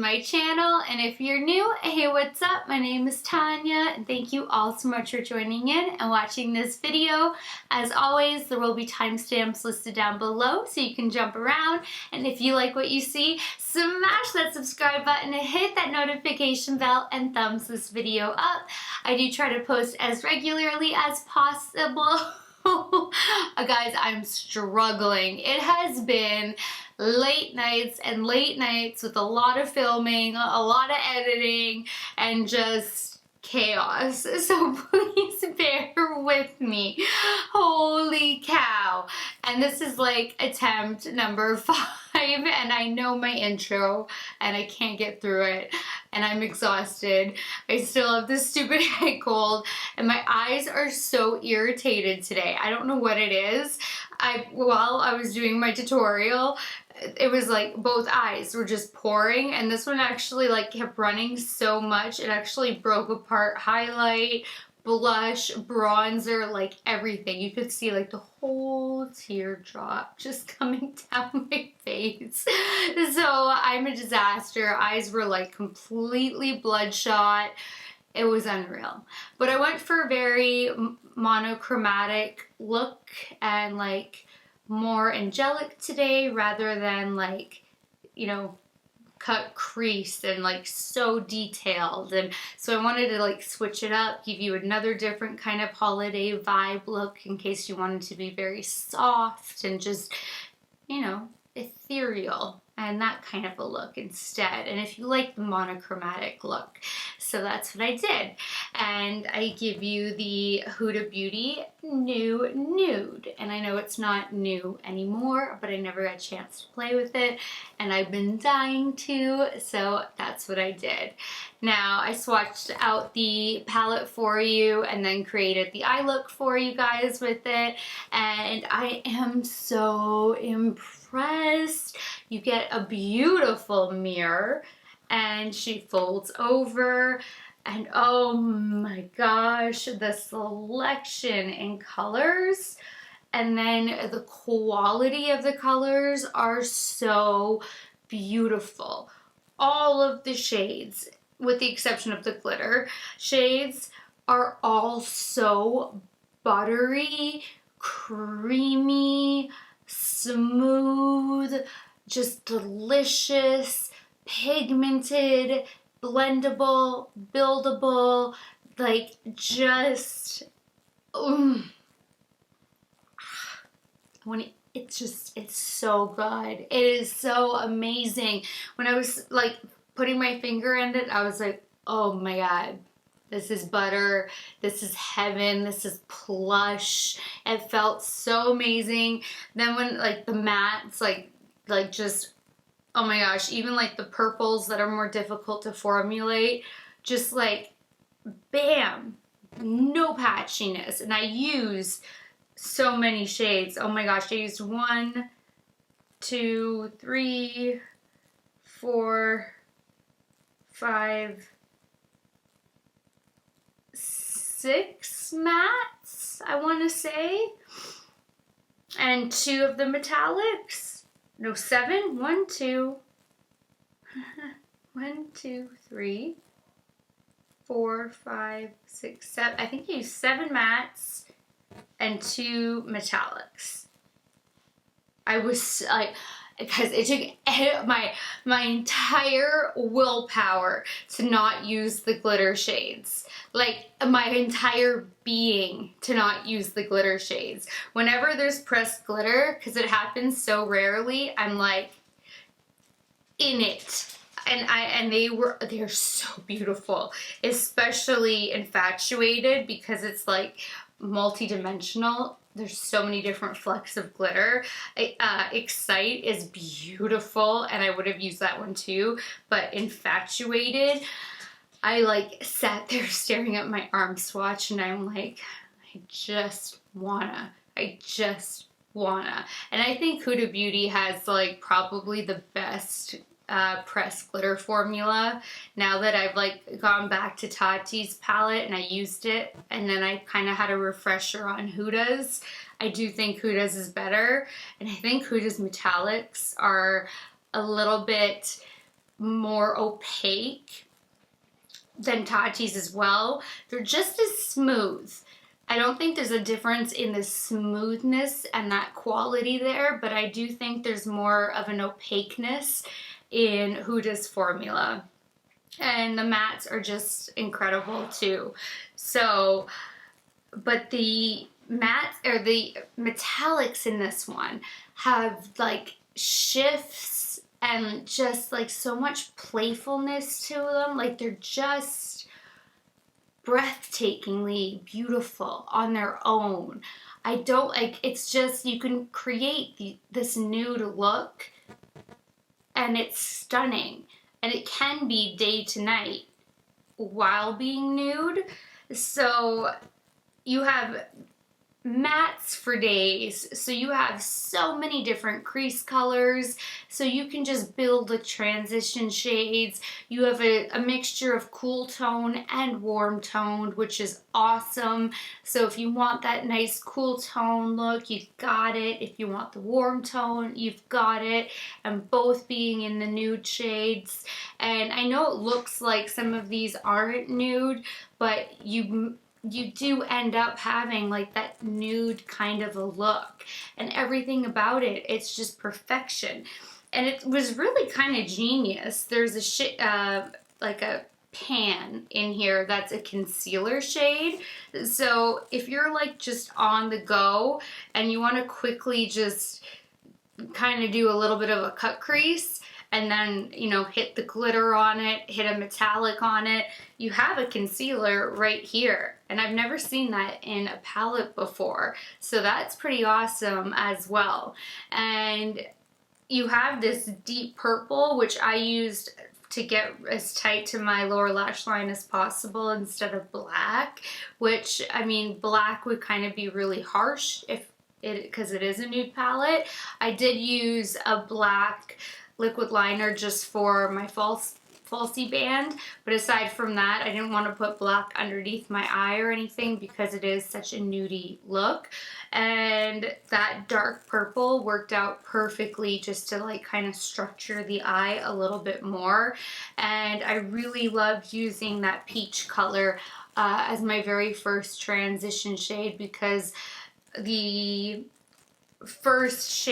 my channel, and if you're new, hey, what's up? My name is Tanya, and thank you all so much for joining in and watching this video. As always, there will be timestamps listed down below so you can jump around, and if you like what you see, smash that subscribe button and hit that notification bell and thumbs this video up. I do try to post as regularly as possible. Guys, I'm struggling. It has been late nights with a lot of filming, a lot of editing, and just chaos. So please bear with me. Holy cow. And this is like attempt number 5, and I know my intro and I can't get through it, and I'm exhausted. I still have this stupid head cold and my eyes are so irritated today. I don't know what it is. While I was doing my tutorial, it was like both eyes were just pouring, and this one actually like kept running so much it actually broke apart highlight, blush, bronzer, like everything. You could see like the whole teardrop just coming down my face. So I'm a disaster. Eyes were like completely bloodshot. It was unreal. But I went for a very monochromatic look and like more angelic today rather than like, you know, cut crease and like so detailed. And so I wanted to like switch it up, give you another different kind of holiday vibe look in case you wanted to be very soft and just, you know, ethereal and that kind of a look instead. And if you like the monochromatic look, so that's what I did. And I give you the Huda Beauty New Nude. And I know it's not new anymore, but I never got a chance to play with it, and I've been dying to, so that's what I did. Now, I swatched out the palette for you and then created the eye look for you guys with it, and I am so impressed. You get a beautiful mirror, and she folds over, and oh my gosh, the selection in colors and then the quality of the colors are so beautiful. All of the shades, with the exception of the glitter shades, are all so buttery, creamy, smooth, just delicious, pigmented, blendable, buildable, like just it's so good. It is so amazing. When I was like putting my finger in it, I was like, oh my god, this is butter, this is heaven, this is plush. It felt so amazing. Then when like the mattes, like just, oh my gosh, even like the purples that are more difficult to formulate, just like bam, no patchiness. And I use so many shades. Oh my gosh, I used 1, 2, 3, 4, 5, 6 mattes, I want to say, and 2 of the metallics. No, 7. 1, 2, 1, 2, 3, 4, 5, 6, 7. I think I used 7 mattes and 2 metallics. I was like, because it took my entire willpower to not use the glitter shades. Like my entire being to not use the glitter shades. Whenever there's pressed glitter, because it happens so rarely, I'm like in it. And they're so beautiful, especially Infatuated, because it's like multi-dimensional. There's so many different flecks of glitter. Excite is beautiful, and I would have used that one too, but Infatuated, I like sat there staring at my arm swatch and I'm like, I just wanna. And I think Huda Beauty has like probably the best pressed glitter formula. Now that I've like gone back to Tati's palette and I used it, and then I kind of had a refresher on Huda's, I do think Huda's is better, and I think Huda's metallics are a little bit more opaque than Tati's as well. They're just as smooth. I don't think there's a difference in the smoothness and that quality there, but I do think there's more of an opaqueness in Huda's formula. And the mattes are just incredible too. So, but the mattes or the metallics in this one have like shifts and just like so much playfulness to them. Like they're just breathtakingly beautiful on their own. I don't like, it's just, you can create this nude look and it's stunning, and it can be day to night while being nude. So you have mattes for days, so you have so many different crease colors, so you can just build the transition shades. You have a mixture of cool tone and warm toned, which is awesome. So if you want that nice cool tone look, you've got it. If you want the warm tone, you've got it, and both being in the nude shades. And I know it looks like some of these aren't nude, but you do end up having like that nude kind of a look, and everything about it, it's just perfection. And it was really kind of genius. There's a like a pan in here that's a concealer shade. So if you're like just on the go and you want to quickly just kind of do a little bit of a cut crease, and then, you know, hit the glitter on it, hit a metallic on it, you have a concealer right here. And I've never seen that in a palette before. So that's pretty awesome as well. And you have this deep purple, which I used to get as tight to my lower lash line as possible instead of black, which, I mean, black would kind of be really harsh because it is a nude palette. I did use a black liquid liner just for my falsie band, but aside from that, I didn't want to put black underneath my eye or anything because it is such a nudie look. And that dark purple worked out perfectly just to like kind of structure the eye a little bit more. And I really loved using that peach color as my very first transition shade, because the first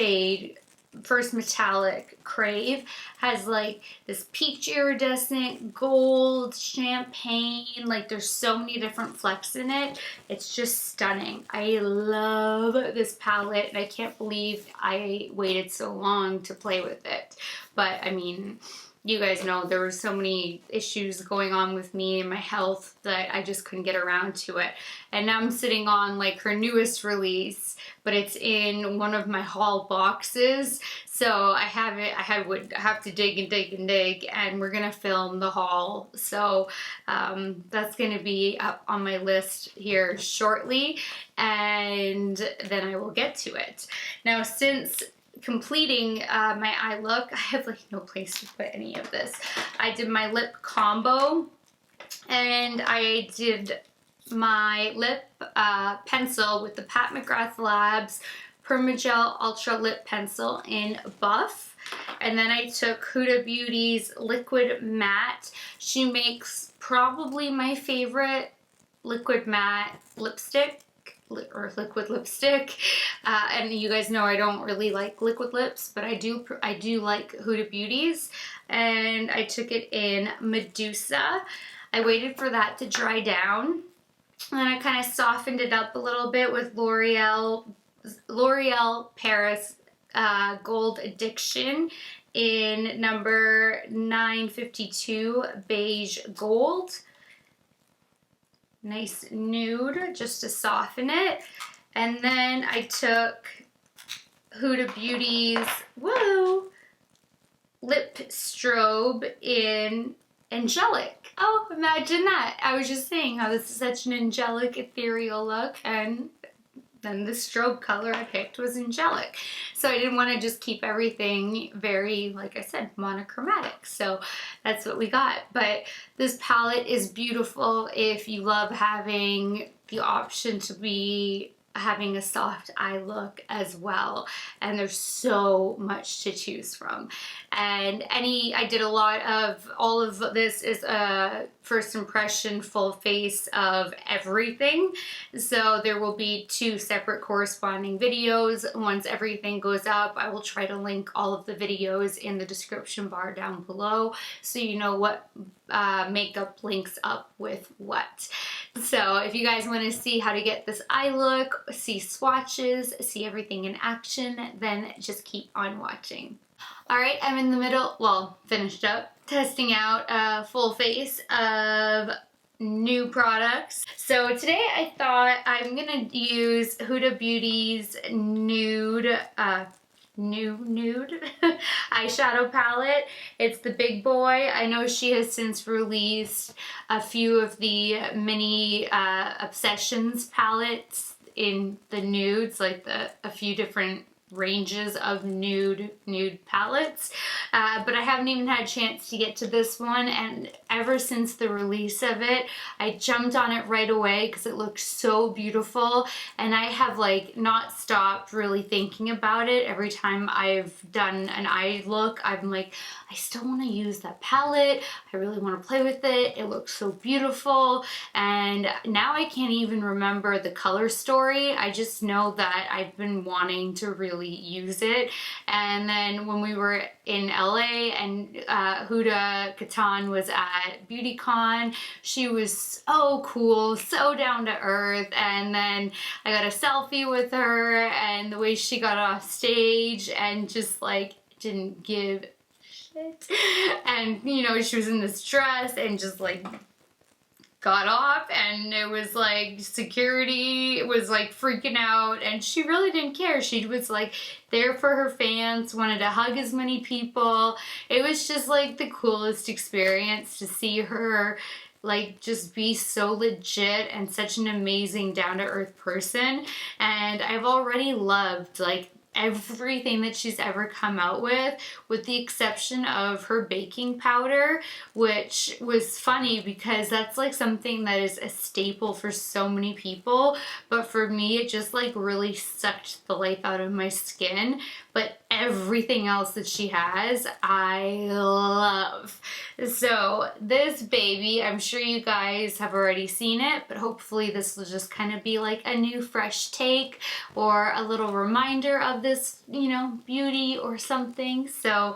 metallic, Crave, has like this peach iridescent, gold, champagne, like there's so many different flecks in it. It's just stunning. I love this palette, and I can't believe I waited so long to play with it. But I mean, you guys know there were so many issues going on with me and my health that I just couldn't get around to it. And now I'm sitting on like her newest release, but it's in one of my haul boxes. So I would have to dig and dig and dig, and we're gonna film the haul. So that's gonna be up on my list here shortly, and then I will get to it. Now, since completing my eye look, I have like no place to put any of this. I did my lip combo, and I did my lip pencil with the Pat McGrath Labs Permagel Ultra Lip Pencil in Buff. And then I took Huda Beauty's Liquid Matte. She makes probably my favorite liquid matte lipstick, or liquid lipstick. And you guys know I don't really like liquid lips, but I do like Huda Beauty's. And I took it in Medusa. I waited for that to dry down, and then I kind of softened it up a little bit with L'Oreal Paris Gold Addiction in number 952 Beige Gold. Nice nude just to soften it. And then I took Huda Beauty's Lip Strobe in Angelic. Oh, imagine that. I was just saying how this is such an angelic, ethereal look, and then the strobe color I picked was Angelic. So I didn't want to just keep everything very, like I said, monochromatic. So that's what we got. But this palette is beautiful if you love having the option to be having a soft eye look as well, and there's so much to choose from. And I did a lot of, all of this is a first impression full face of everything, so there will be 2 separate corresponding videos. Once everything goes up, I will try to link all of the videos in the description bar down below, so you know what makeup links up with what. So if you guys want to see how to get this eye look, see swatches, see everything in action, then just keep on watching. Alright, I'm in the middle, well, finished up, testing out a full face of new products. So today I thought I'm gonna use Huda Beauty's Nude eyeshadow palette. It's the big boy. I know she has since released a few of the mini Obsessions palettes in the nudes, like a few different ranges of nude palettes, but I haven't even had a chance to get to this one, and ever since the release of it I jumped on it right away because it looked so beautiful, and I have like not stopped really thinking about it. Every time I've done an eye look, I'm like, I still want to use that palette, I really want to play with it, it looks so beautiful. And now I can't even remember the color story, I just know that I've been wanting to really use it. And then when we were in LA and Huda Katan was at BeautyCon, she was so cool, so down to earth, and then I got a selfie with her, and the way she got off stage and just like didn't give shit, and you know, she was in this dress and just like got off, and it was like security was like freaking out, and she really didn't care. She was like there for her fans, wanted to hug as many people. It was just like the coolest experience to see her like just be so legit and such an amazing down-to-earth person. And I've already loved like everything that she's ever come out with the exception of her baking powder, which was funny because that's like something that is a staple for so many people, but for me it just like really sucked the life out of my skin. But everything else that she has I love. So this baby, I'm sure you guys have already seen it, but hopefully this will just kind of be like a new fresh take or a little reminder of this, you know, beauty or something. So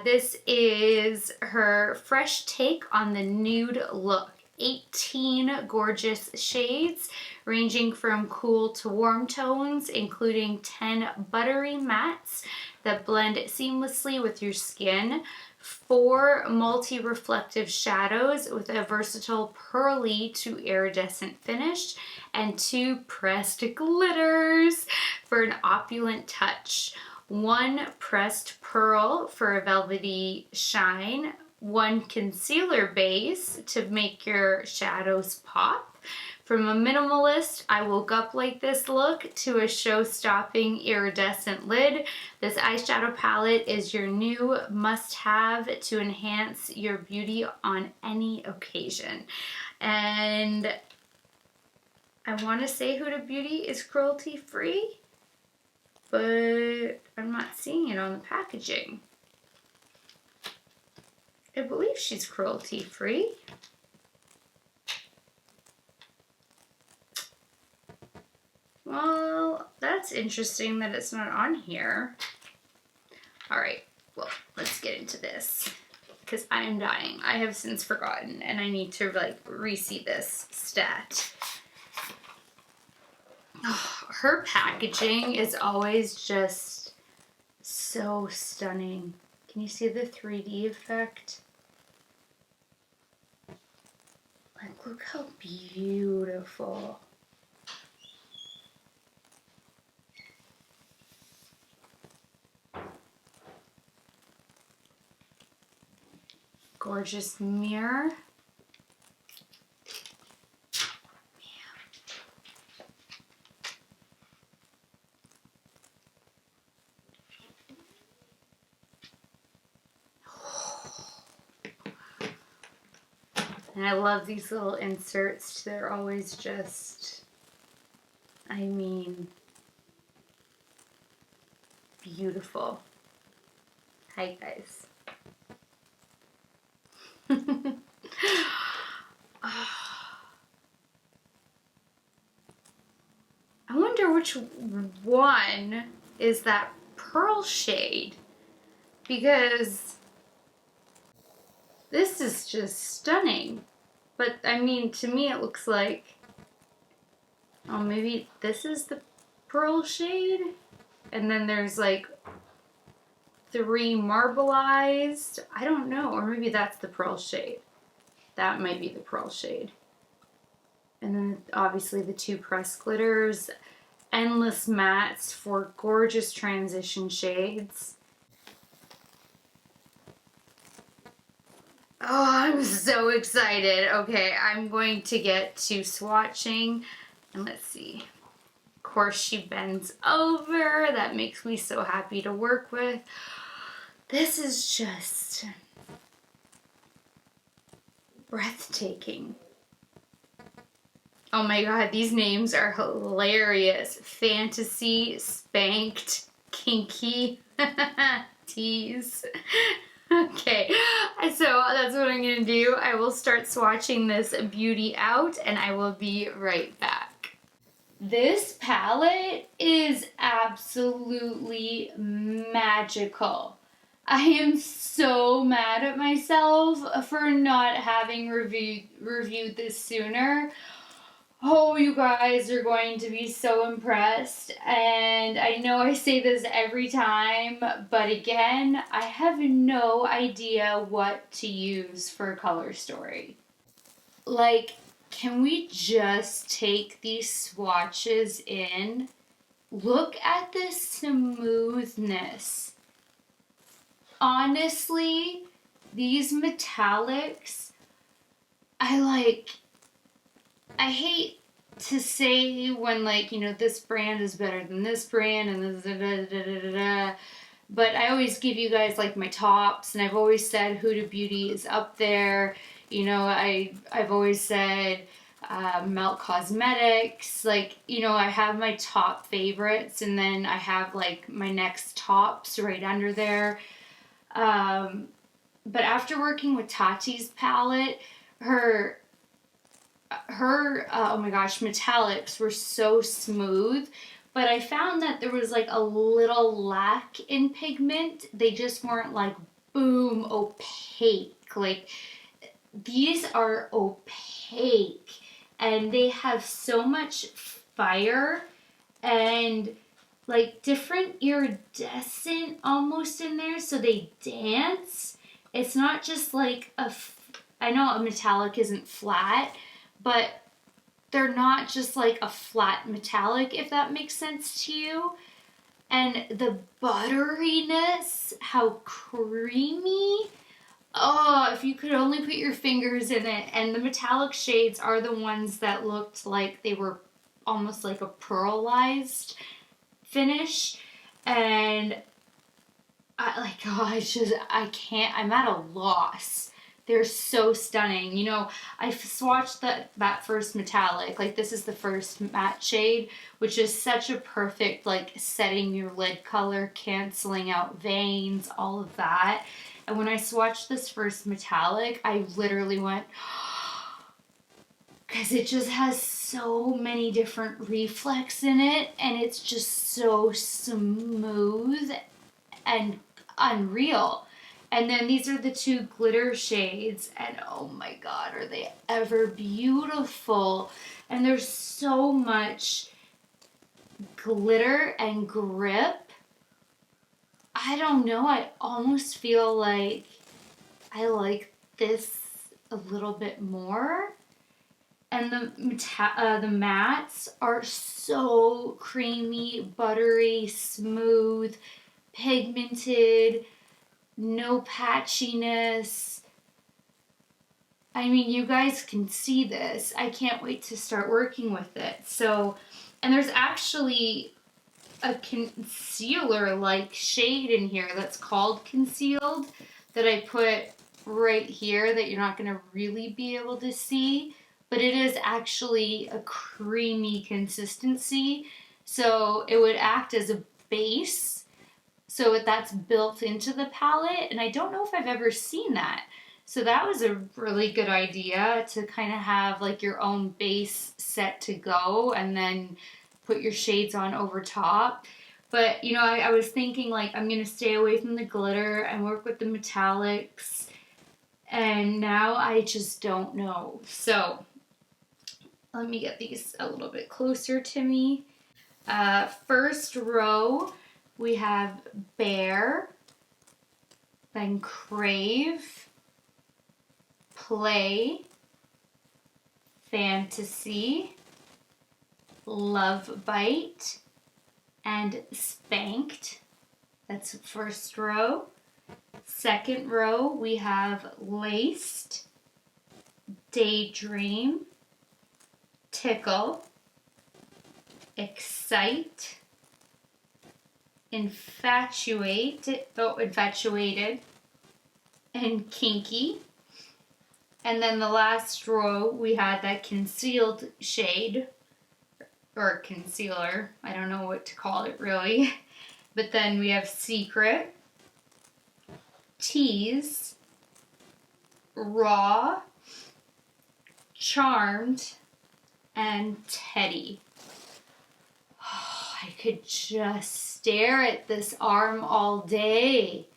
this is her fresh take on the nude look. 18 gorgeous shades ranging from cool to warm tones, including 10 buttery mattes that blend seamlessly with your skin, 4 multi-reflective shadows with a versatile pearly to iridescent finish, and 2 pressed glitters for an opulent touch, 1 pressed pearl for a velvety shine, 1 concealer base to make your shadows pop. From a minimalist, I woke up like this look to a show-stopping iridescent lid, this eyeshadow palette is your new must-have to enhance your beauty on any occasion. And I want to say Huda Beauty is cruelty-free, but I'm not seeing it on the packaging. I believe she's cruelty-free. Well, that's interesting that it's not on here. Alright, well, let's get into this, because I am dying. I have since forgotten, and I need to, like, re-see this stat. Oh, her packaging is always just so stunning. Can you see the 3D effect? Like, look how beautiful. Gorgeous mirror. And I love these little inserts. They're always just I mean, beautiful. Hi, guys. I wonder which one is that pearl shade, because this is just stunning. But I mean, to me it looks like, oh, maybe this is the pearl shade, and then there's like 3 marbleized. I don't know, or maybe that's the pearl shade. That might be the pearl shade. And then obviously the 2 pressed glitters, endless mattes for gorgeous transition shades. Oh, I'm so excited. Okay, I'm going to get to swatching, and let's see. Of course, she bends over. That makes me so happy to work with. This is just breathtaking. Oh my god, these names are hilarious. Fantasy, Spanked, Kinky, Tease. Okay, so that's what I'm gonna do. I will start swatching this beauty out, and I will be right back. This palette is absolutely magical. I am so mad at myself for not having reviewed this sooner. Oh, you guys are going to be so impressed, and I know I say this every time, but again, I have no idea what to use for a color story. Like, can we just take these swatches in? Look at the smoothness. Honestly, these metallics, I hate to say when, like, you know, this brand is better than this brand and this but I always give you guys like my tops, and I've always said Huda Beauty is up there. You know, I've always said Melt Cosmetics. Like, you know, I have my top favorites, and then I have like my next tops right under there. But after working with Tati's palette, her oh my gosh, metallics were so smooth, but I found that there was like a little lack in pigment. They just weren't like boom opaque. Like, these are opaque, and they have so much fire and like different iridescent almost in there, so they dance. It's not just like I know a metallic isn't flat, but they're not just like a flat metallic, if that makes sense to you. And the butteriness, how creamy. Oh, if you could only put your fingers in it. And the metallic shades are the ones that looked like they were almost like a pearlized finish. And I can't, I'm at a loss. They're so stunning. You know, I've swatched that first metallic. Like, this is the first matte shade, which is such a perfect, like, setting your lid color, canceling out veins, all of that. And when I swatched this first metallic, I literally went, because it just has so many different reflex in it, and it's just so smooth and unreal. And then these are the 2 glitter shades, and oh my god, are they ever beautiful. And there's so much glitter and grip. I don't know, I almost feel like I like this a little bit more. And the mattes are so creamy, buttery, smooth, pigmented, no patchiness. I mean, you guys can see this. I can't wait to start working with it. So, and there's actually a concealer-like shade in here that's called Concealed that I put right here that you're not going to really be able to see. but it is actually a creamy consistency. So it would act as a base. So that's built into the palette, and I don't know if I've ever seen that. So that was a really good idea, to kind of have like your own base set to go and then put your shades on over top. But you know, I was thinking like I'm gonna stay away from the glitter and work with the metallics, and now I just don't know. So let me get these a little bit closer to me. First row, we have Bear, then Crave, Play, Fantasy, Love Bite, and Spanked. That's first row. Second row, we have Laced, Daydream, Tickle, Excite, Infatuated, and Kinky. And then the last row, we had that concealed shade, or concealer, I don't know what to call it really. But then we have Secret, Tease, Raw, Charmed, and Teddy. Oh, I could just stare at this arm all day.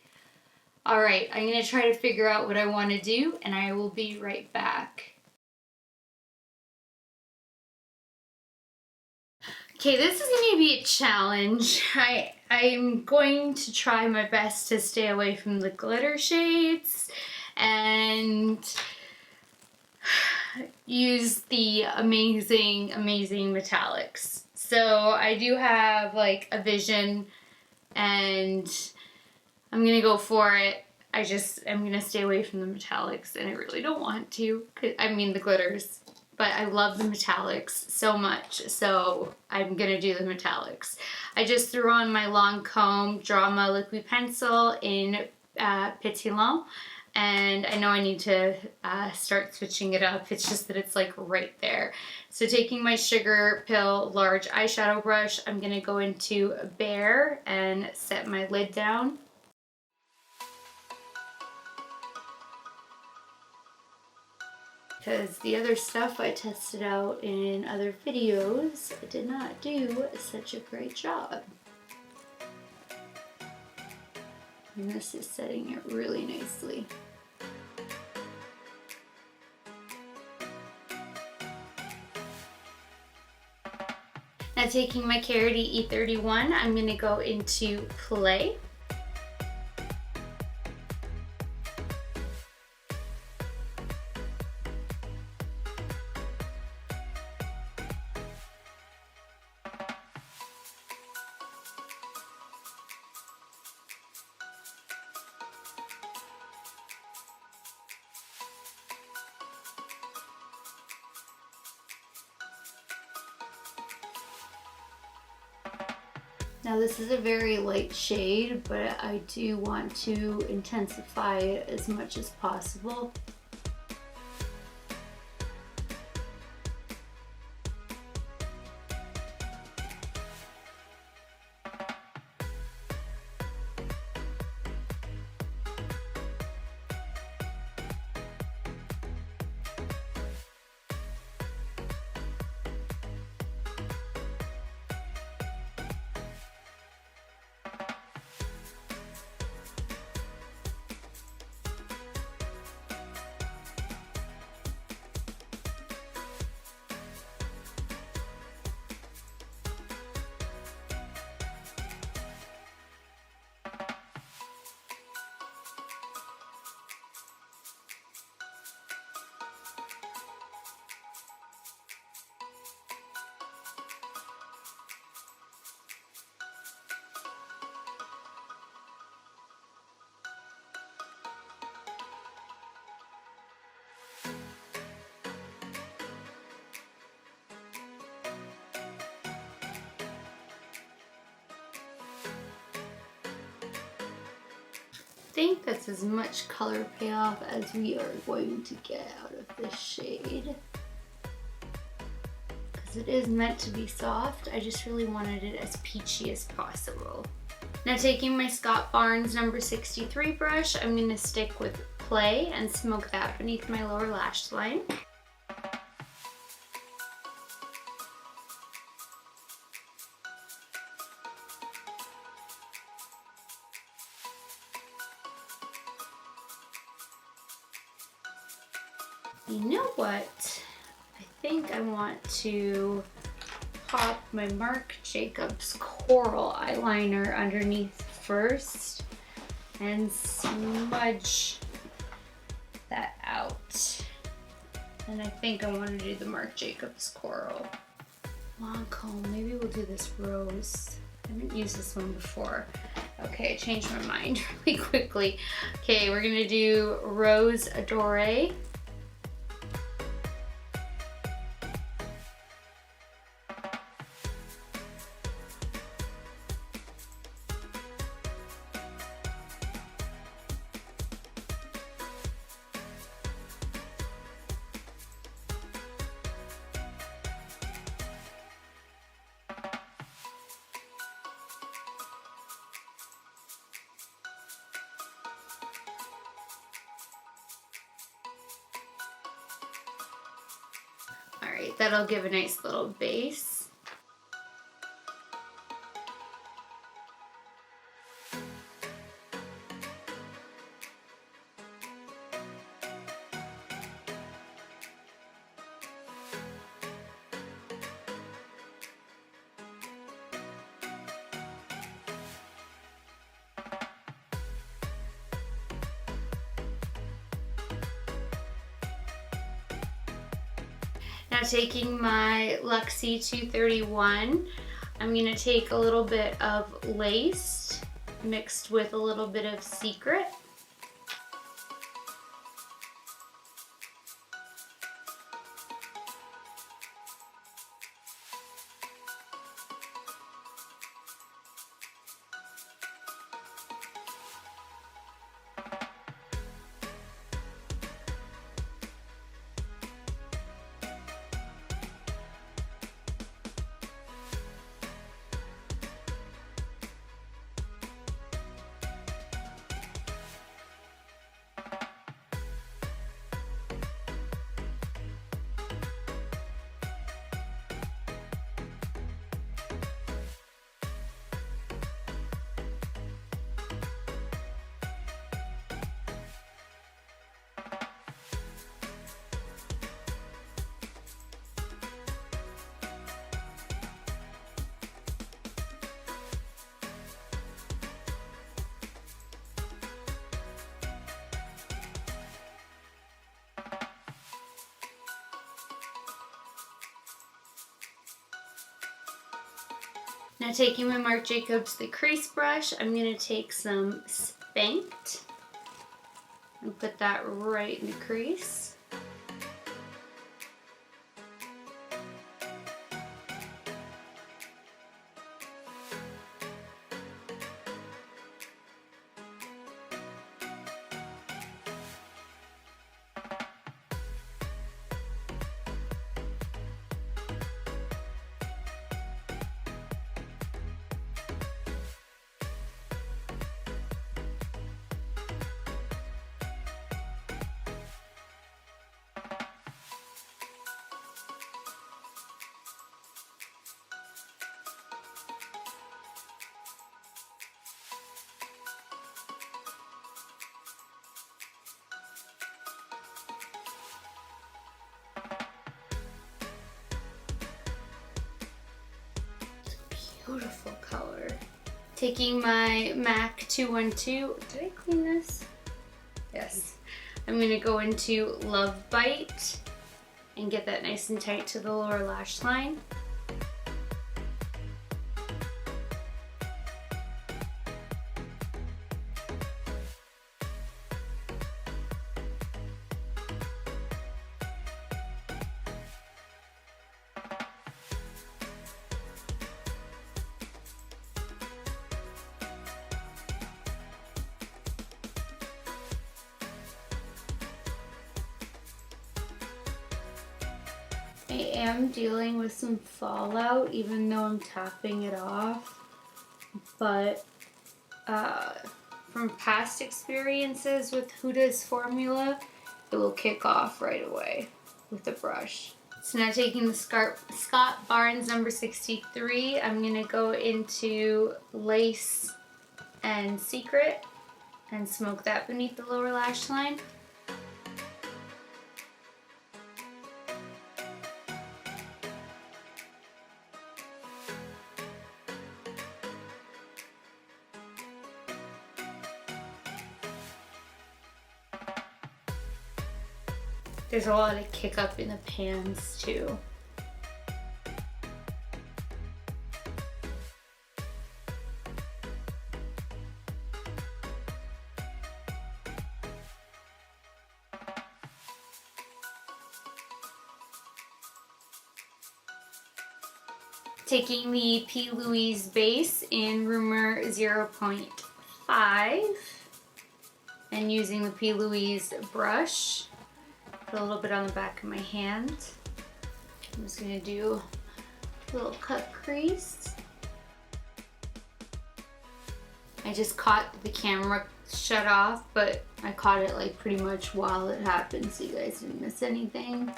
All right, I'm gonna try to figure out what I want to do, and I will be right back. Okay, this is gonna be a challenge. I'm going to try my best to stay away from the glitter shades and use the amazing metallics. So I do have like a vision, and I'm gonna go for it. I'm gonna stay away from the metallics, and I really don't want to. I mean the glitters, but I love the metallics so much, so I'm gonna do the metallics. I just threw on my Lancôme Drama liquid pencil in Petillant, and I know I need to start switching it up. It's just that it's like right there. So taking my Sugar Pill large eyeshadow brush, I'm gonna go into Bear and set my lid down. Because the other stuff I tested out in other videos did not do such a great job. And this is setting it really nicely. Now taking my Carity E31, I'm going to go into Play. Now this is a very light shade, but I do want to intensify it as much as possible. I think that's as much color payoff as we are going to get out of this shade. because it is meant to be soft. I just really wanted it as peachy as possible. Now taking my Scott Barnes number 63 brush, I'm going to stick with Play and smoke that beneath my lower lash line. You know what? I think I want to pop my Marc Jacobs Coral eyeliner underneath first and smudge that out. And I think I want to do the Marc Jacobs Coral. Lancôme, maybe we'll do this rose. I haven't used this one before. Okay, I changed my mind really quickly. Okay, we're gonna do Rose Adore. Alright, that'll give a nice little base. Now taking my Luxie 231, I'm going to take a little bit of lace mixed with a little bit of Secret. Now taking my Marc Jacobs the crease brush, I'm going to take some Spanked and put that right in the crease. Beautiful color. Taking my MAC 212, did I clean this? Yes. I'm gonna go into Love Bite and get that nice and tight to the lower lash line. I am dealing with some fallout even though I'm tapping it off, but from past experiences with Huda's formula, it will kick off right away with the brush. So now taking the Scott Barnes number 63, I'm going to go into Lace and Secret and smoke that beneath the lower lash line. There's a lot of kick up in the pans too. Taking the P. Louise base in Rumor 0.5 and using the P. Louise brush. Put a little bit on the back of my hand. I'm just gonna do a little cut crease. I just caught the camera shut off, but I caught it like pretty much while it happened so you guys didn't miss anything.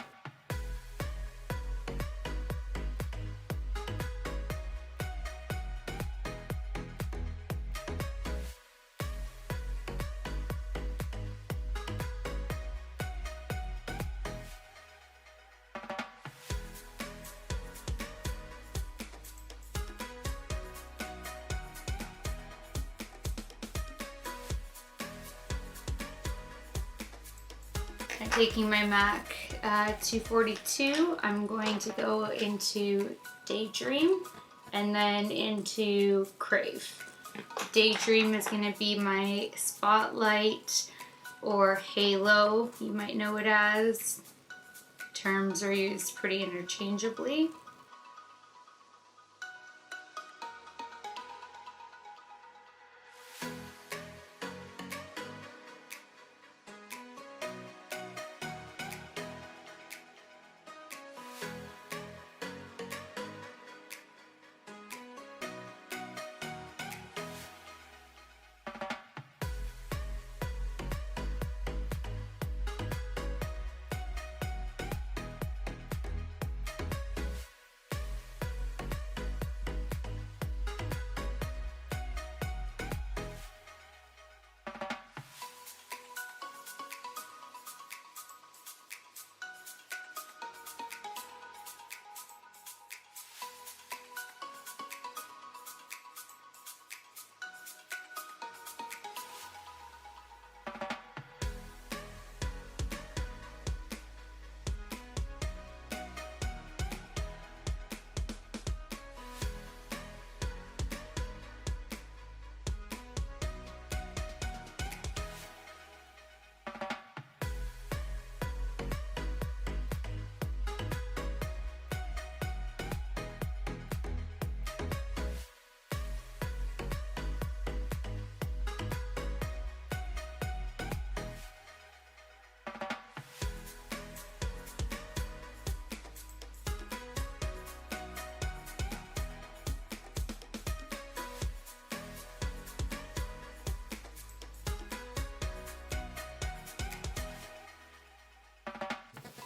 I'm taking my MAC 242, I'm going to go into Daydream and then into Crave. Daydream is going to be my Spotlight or Halo, you might know it as. Terms are used pretty interchangeably.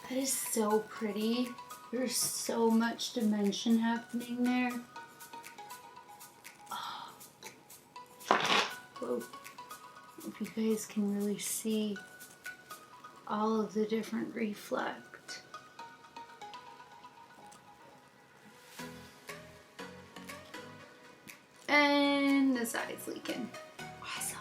That is so pretty. There's so much dimension happening there. Oh. Whoa. If you guys can really see all of the different reflect. And the side's leaking. Awesome.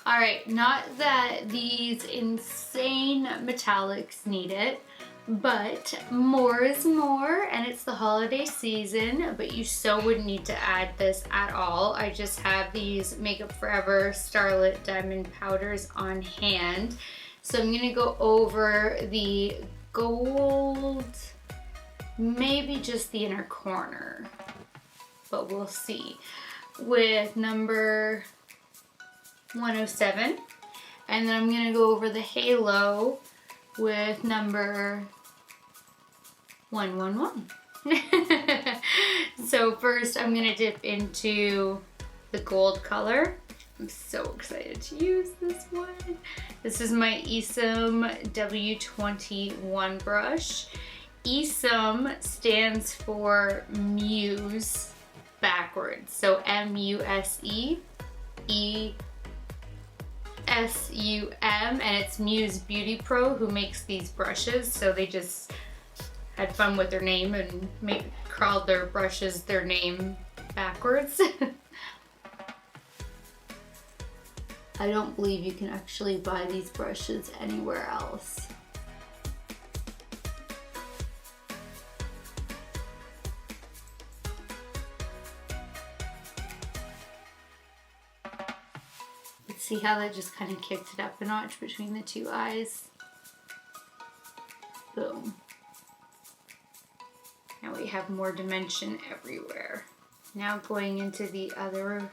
Alright, not that these insane metallics need it, but more is more, and it's the holiday season, but you so wouldn't need to add this at all. I just have these Makeup Forever Starlit Diamond Powders on hand. So I'm going to go over the gold, maybe just the inner corner, but we'll see, with number 107. And then I'm going to go over the halo with number 111. So first I'm gonna dip into the gold color. I'm so excited to use this one. This is my Esom W21 brush. Esom stands for Muse backwards. So M-U-S-E, E-S-U-M, and it's Muse Beauty Pro who makes these brushes. So they just had fun with their name and called their brushes their name backwards. I don't believe you can actually buy these brushes anywhere else. Let's see how that just kind of kicked it up a notch between the two eyes. Boom. Now we have more dimension everywhere. Now going into the other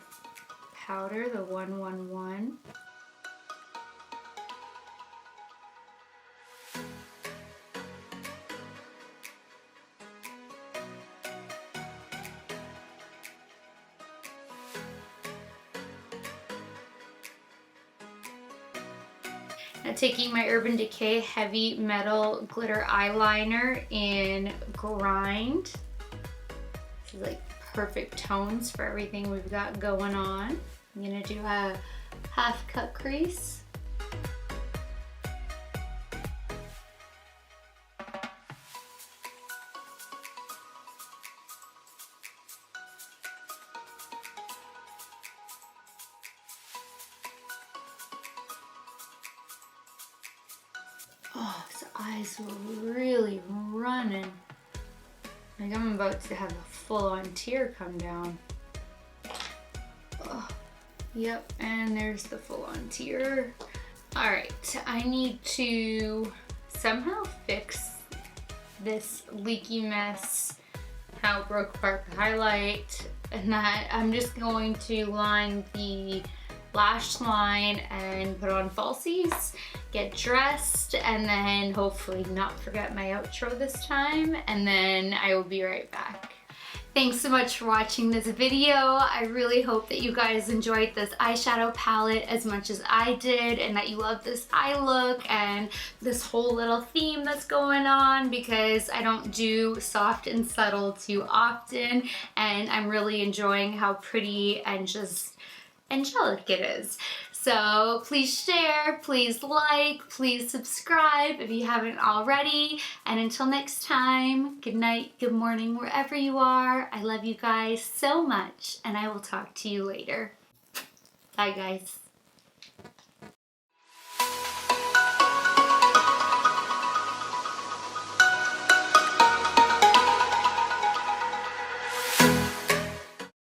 powder, the 111. Now taking my Urban Decay Heavy Metal Glitter Eyeliner in Grind. This is like perfect tones for everything we've got going on. I'm gonna do a half cut crease. Oh, his eyes were really running. Like I'm about to have a full-on tear come down. Oh, yep, and there's the full-on tear. All right, I need to somehow fix this leaky mess, how it broke apart the highlight, and that I'm just going to line the lash line and put on falsies, get dressed, and then hopefully not forget my outro this time, and then I will be right back. Thanks so much for watching this video. I really hope that you guys enjoyed this eyeshadow palette as much as I did, and that you love this eye look and this whole little theme that's going on, because I don't do soft and subtle too often, and I'm really enjoying how pretty and just angelic it is. So please share, please like, please subscribe if you haven't already. And until next time, good night, good morning, wherever you are. I love you guys so much, and I will talk to you later. Bye, guys.